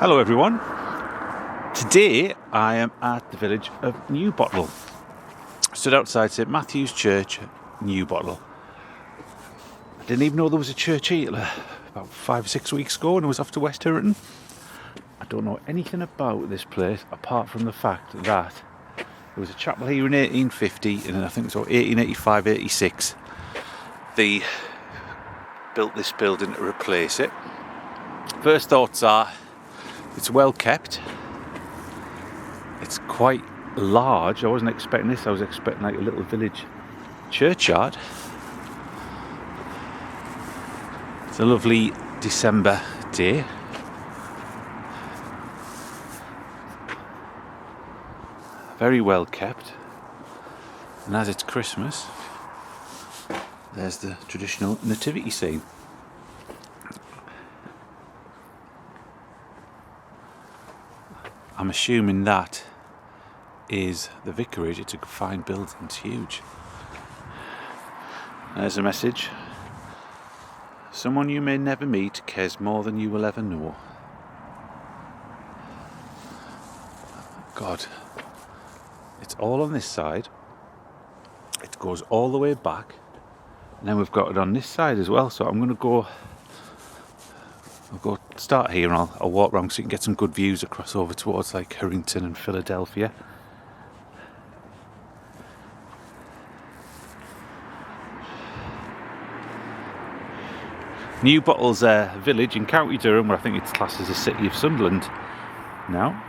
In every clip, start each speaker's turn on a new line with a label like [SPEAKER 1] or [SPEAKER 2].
[SPEAKER 1] Hello everyone. Today I am at the village of Newbottle. Stood outside St Matthew's Church, Newbottle. I didn't even know there was a church here about 5 or 6 weeks ago, and I was off to West Hirton. I don't know anything about this place apart from the fact that there was a chapel here in 1850, and then I think it was 1885, 86 they built this building to replace it. First thoughts are, it's well kept. It's quite large. I wasn't expecting this. I was expecting like a little village churchyard. It's a lovely December day. Very well kept. And as it's Christmas, there's the traditional nativity scene. I'm assuming that is the vicarage. It's a fine building, it's huge. There's a message. Someone you may never meet cares more than you will ever know. God, it's all on this side. It goes all the way back. And then we've got it on this side as well. So I'm going to go... I'll go start here and I'll walk around so you can get some good views across over towards like Harrington and Philadelphia. Newbottle's a village in County Durham, where I think it's classed as the City of Sunderland now.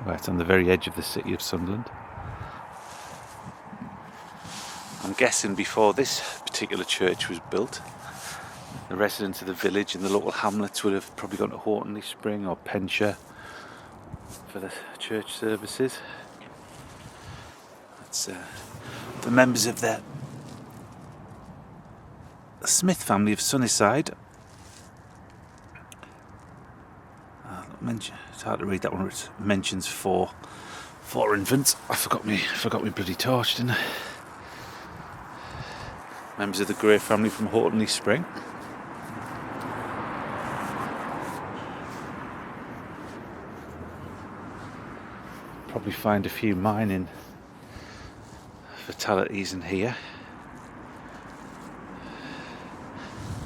[SPEAKER 1] Well, it's on the very edge of the City of Sunderland. I'm guessing before this particular church was built, the residents of the village and the local hamlets would have probably gone to Hortonley Spring or Penshire for the church services. That's the members of the Smith family of Sunnyside. It's hard to read that one. It mentions four infants. I forgot me bloody torch, didn't I? Members of the Gray family from Hortonley Spring. Probably find a few mining fatalities in here.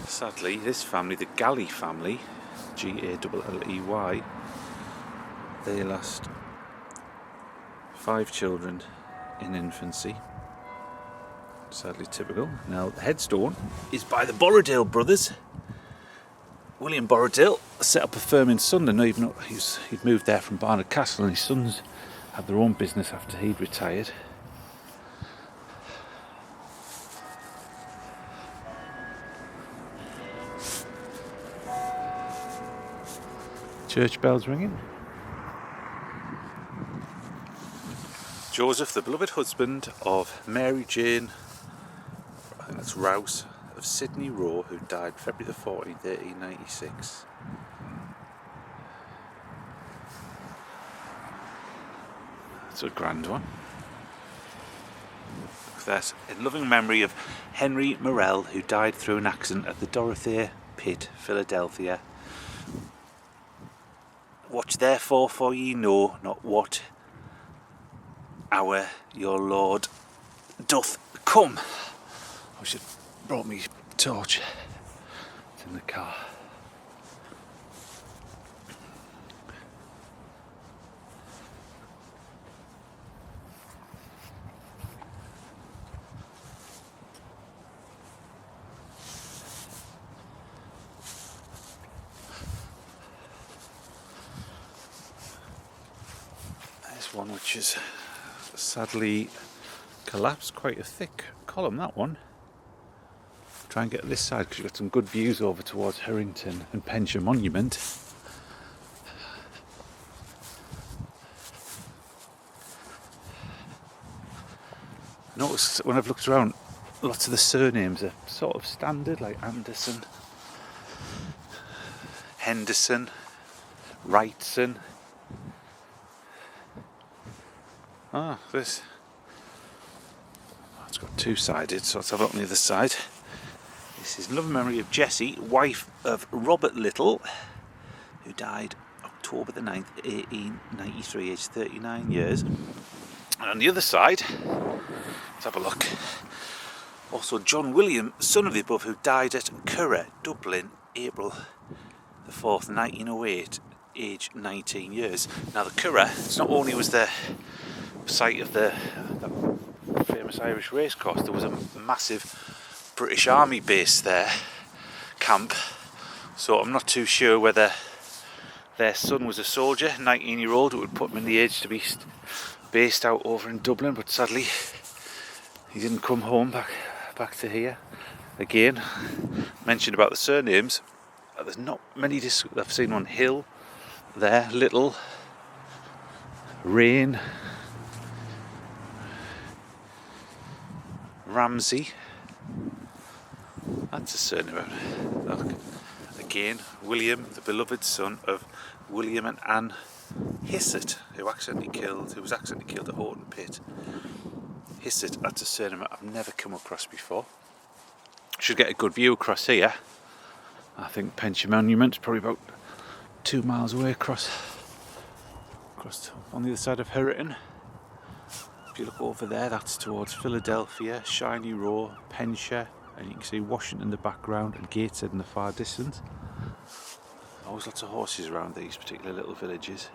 [SPEAKER 1] Sadly, this family, the Galley family, Galley, they lost 5 children in infancy. Sadly typical. Now, the headstone is by the Borrowdale brothers. William Borrowdale set up a firm in Sunderland, even though he'd moved there from Barnard Castle, and his sons had their own business after he'd retired. Church bells ringing. Joseph, the beloved husband of Mary Jane, I think that's Rouse, of Sydney Row, who died February the 14th, 1896. That's a grand one. That's in loving memory of Henry Morell, who died through an accident at the Dorothea Pit, Philadelphia. Watch therefore, for ye know not what hour your Lord doth come. I should have brought me torch. It's in the car. One which is sadly collapsed, quite a thick column, that one. Try and get this side because you've got some good views over towards Harrington and Penshire Monument. Notice when I've looked around, lots of the surnames are sort of standard, like Anderson, Henderson, Wrightson. This. It's got two-sided, so let's have a look on the other side. This is in loving memory of Jessie, wife of Robert Little, who died October the 9th, 1893, aged 39 years. And on the other side, let's have a look. Also John William, son of the above, who died at Curra, Dublin, April the 4th, 1908, aged 19 years. Now the Curra, it's not only was the site of the famous Irish racecourse, there was a massive British Army base there, camp. So I'm not too sure whether their son was a soldier, 19-year-old, it would put him in the age to be based out over in Dublin, but sadly he didn't come home back to here. Again, mentioned about the surnames, there's not many. I've seen one Hill there, Little, Rain, Ramsey. That's a surname. Look. Again, William, the beloved son of William and Anne Hissett, who was accidentally killed at Horton Pit. Hissett, that's a surname I've never come across before. Should get a good view across here. I think Pension Monument is probably about 2 miles away across on the other side of Hurriton. If you look over there, that's towards Philadelphia, Shiny Row, Penshire, and you can see Washington in the background and Gateshead in the far distance. Always lots of horses around these particular little villages.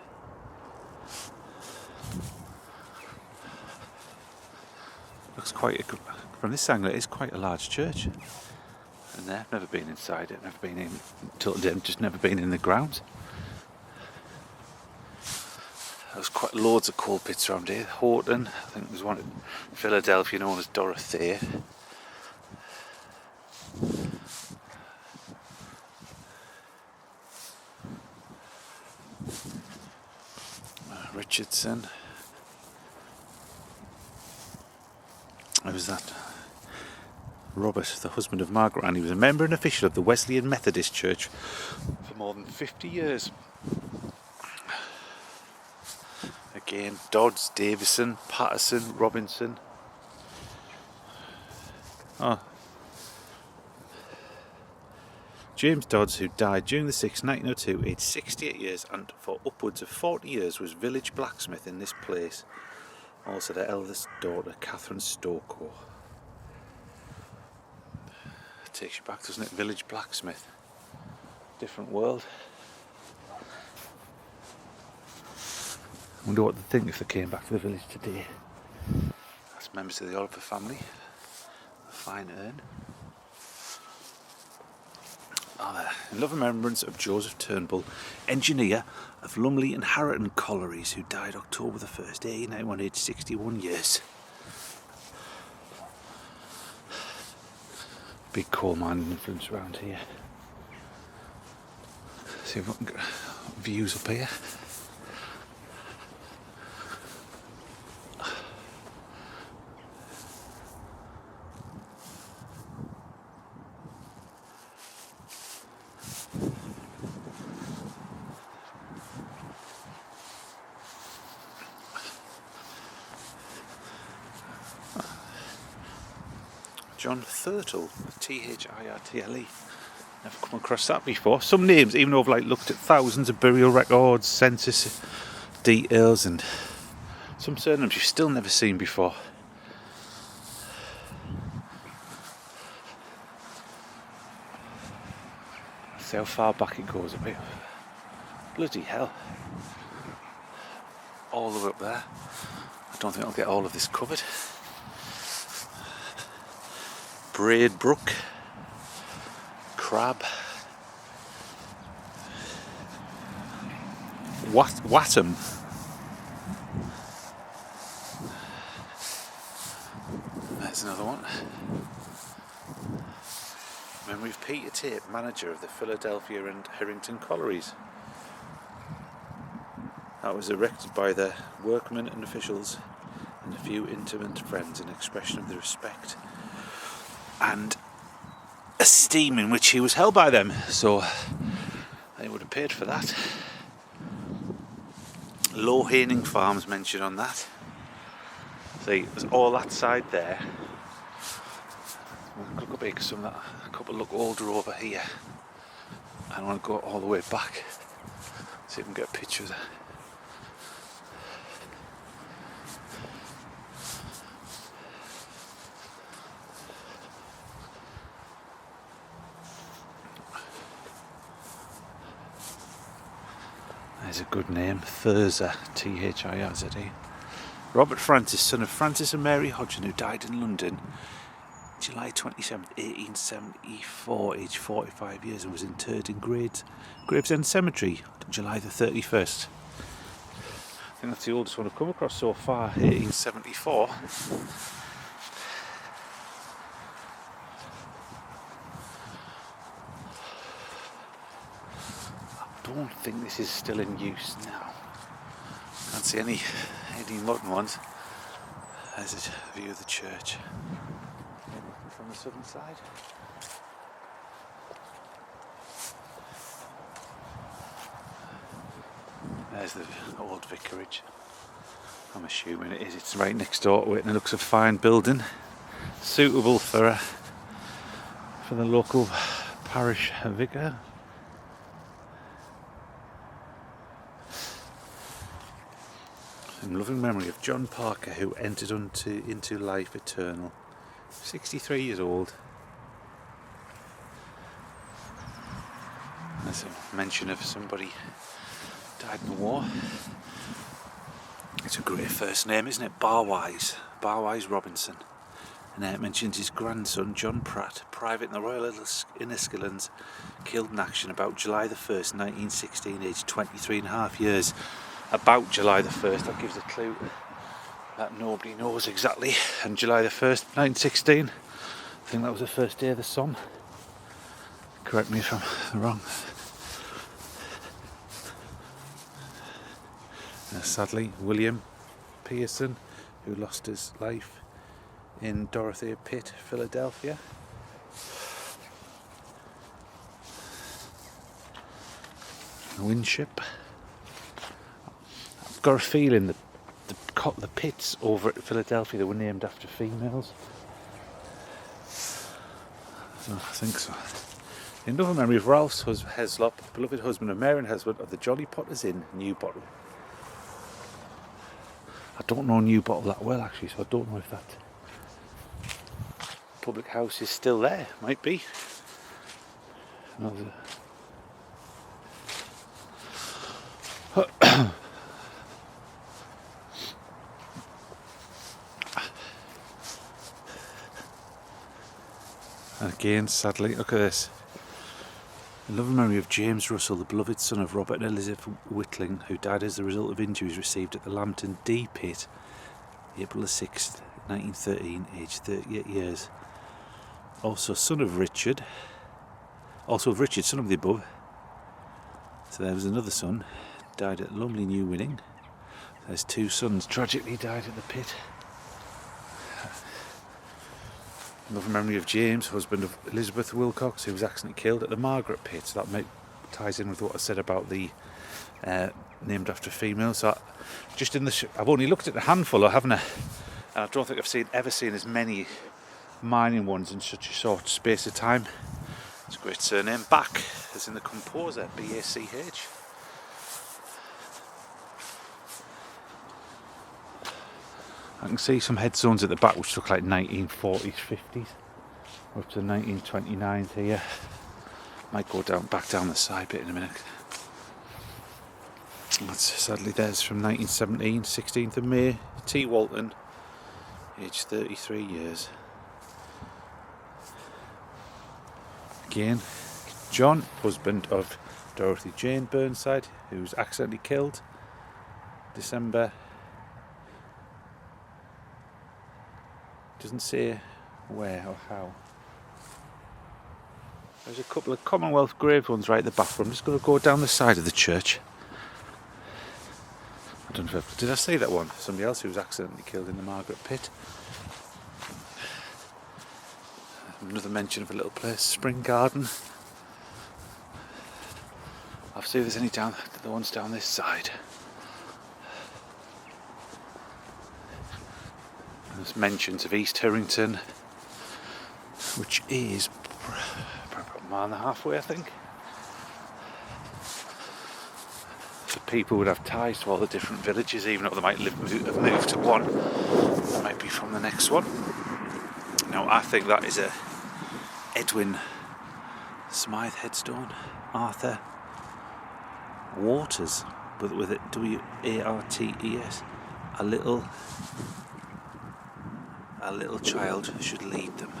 [SPEAKER 1] Looks quite from this angle, it is quite a large church. And there, I've never been inside it, never been in until today, just never been in the grounds. There's quite loads of coal pits around here. Horton, I think there's one in Philadelphia known as Dorothea. Richardson. Who was that? Robert, the husband of Margaret Ann. He was a member and official of the Wesleyan Methodist Church for more than 50 years. Again, Dodds, Davison, Patterson, Robinson. James Dodds, who died June the 6th, 1902, aged 68 years, and for upwards of 40 years was village blacksmith in this place. Also their eldest daughter, Catherine Stokoe. Takes you back, doesn't it? Village blacksmith. Different world. I wonder what they'd think if they came back to the village today. That's members of the Oliver family. A fine urn. In love and remembrance of Joseph Turnbull, engineer of Lumley and Harriton Collieries, who died October the 1st, 1891, aged 61 years. Big coal mining influence around here. See if we can get views up here. John Thirtle, Thirtle. Never come across that before. Some names, even though I've looked at thousands of burial records, census details, and some surnames you've still never seen before. See how far back it goes a bit. Bloody hell. All the way up there. I don't think I'll get all of this covered. Braid Brook, Crab, Wattham, there's another one. Memory of Peter Tate, manager of the Philadelphia and Harrington Collieries. That was erected by the workmen and officials and a few intimate friends in expression of the respect and esteem in which he was held by them, so they would have paid for that. Low Haining Farms mentioned on that. See, there's all that side there. Look up here because some of that couple look older over here. I want to go all the way back. See if we can get a picture of that. There's a good name, Thirza, Thirze. Robert Francis, son of Francis and Mary Hodgson, who died in London July 27, 1874, aged 45 years, and was interred in Gravesend Cemetery on July the 31st. I think that's the oldest one I've come across so far, 1874. I don't think this is still in use now. Can't see any modern ones. There's a view of the church from the southern side. There's the old vicarage. I'm assuming it is. It's right next door to it, and it looks a fine building, suitable for the local parish vicar. In loving memory of John Parker, who entered into life eternal. 63 years old. There's a mention of somebody died in the war. It's a great first name, isn't it? Barwise Robinson. And it mentions his grandson, John Pratt, private in the Royal Inniskillens, killed in action about July the 1st, 1916, aged 23 and a half years. About July the 1st, that gives a clue that nobody knows exactly. And July the 1st, 1916, I think that was the first day of the sun. Correct me if I'm wrong. Sadly, William Pearson, who lost his life in Dorothea Pit, Philadelphia. Winship. I've got a feeling that the pits over at Philadelphia, they were named after females. So I think so. In loving memory of Ralph Heslop, beloved husband of Mary and husband of the Jolly Potters Inn, Newbottle. I don't know Newbottle that well actually, so I don't know if that public house is still there. Might be. Again, sadly, look at this. In loving memory of James Russell, the beloved son of Robert and Elizabeth Whitling, who died as a result of injuries received at the Lambton D Pit, April the 6th, 1913, aged 38 years. Also son of Richard, son of the above. So there was another son, died at Lumley New Winning. There's two sons tragically died at the pit. Loving memory of James, husband of Elizabeth Wilcox, who was accidentally killed at the Margaret Pit. So that ties in with what I said about the named after females. So I've only looked at a handful, haven't I? And I don't think I've ever seen as many mining ones in such a short space of time. It's a great surname. Bach, as in the composer, B-A-C-H. I can see some headstones at the back which look like 1940s, 50s, up to the 1929s here. Might go back down the side bit in a minute. That's sadly there's from 1917, 16th of May, T. Walton, aged 33 years. Again, John, husband of Dorothy Jane Burnside, who was accidentally killed December. Doesn't say where or how. There's a couple of Commonwealth grave ones right at the back. I'm just going to go down the side of the church. I don't know did I say that one? Somebody else who was accidentally killed in the Margaret Pit. Another mention of a little place, Spring Garden. I'll see if there's any the ones down this side. There's mentions of East Harrington, which is mile and a half away, I think. So people would have ties to all the different villages, even though they might have moved to one. They might be from the next one. Now, I think that is a Edwin Smythe headstone. Arthur Waters, but with it W-A-R-T-E-S. A little child should lead them.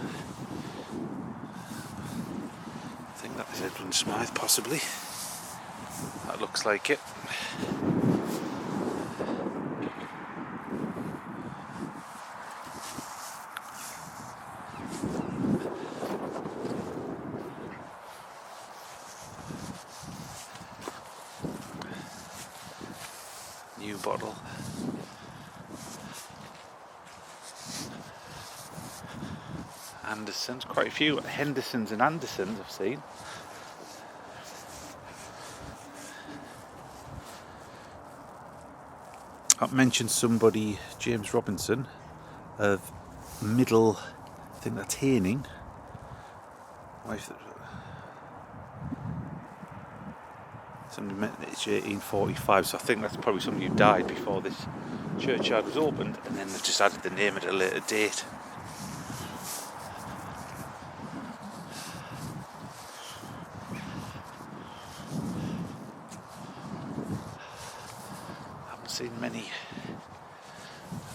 [SPEAKER 1] I think that is Edwin Smythe, possibly. That looks like it. Newbottle. Andersons, quite a few Hendersons and Andersons I've seen. I've mentioned somebody, James Robinson, of Middle, I think that's Haining. Somebody met it's 1845, so I think that's probably somebody who died before this churchyard was opened, and then they've just added the name at a later date. I haven't seen many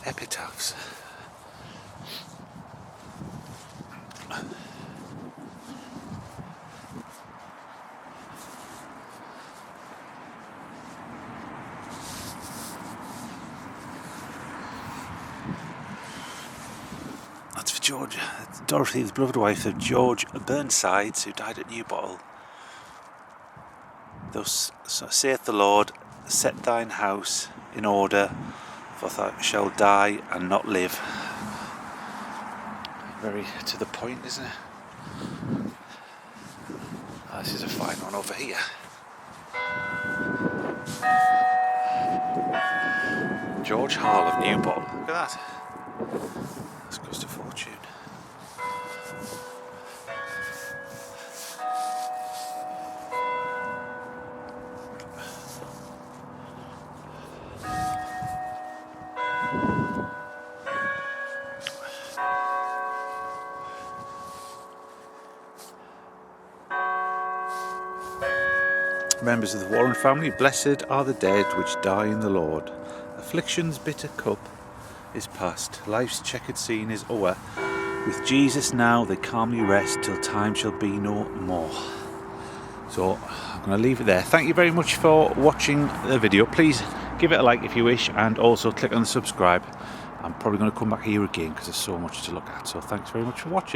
[SPEAKER 1] epitaphs. That's for George, Dorothy, the beloved wife of George Burnsides, who died at Newbottle. Thus saith the Lord, set thine house in order, for thou shalt die and not live. Very to the point, isn't it? Oh, this is a fine one over here. George Hall of Newbottle. Look at that. That's cost a fortune. Members of the Warren family, blessed are the dead which die in the Lord. Affliction's bitter cup is past, life's checkered scene is o'er. With Jesus now they calmly rest, till time shall be no more. So I'm going to leave it there. Thank you very much for watching the video. Please give it a like if you wish, and also click on the subscribe. I'm probably going to come back here again because there's so much to look at. So thanks very much for watching.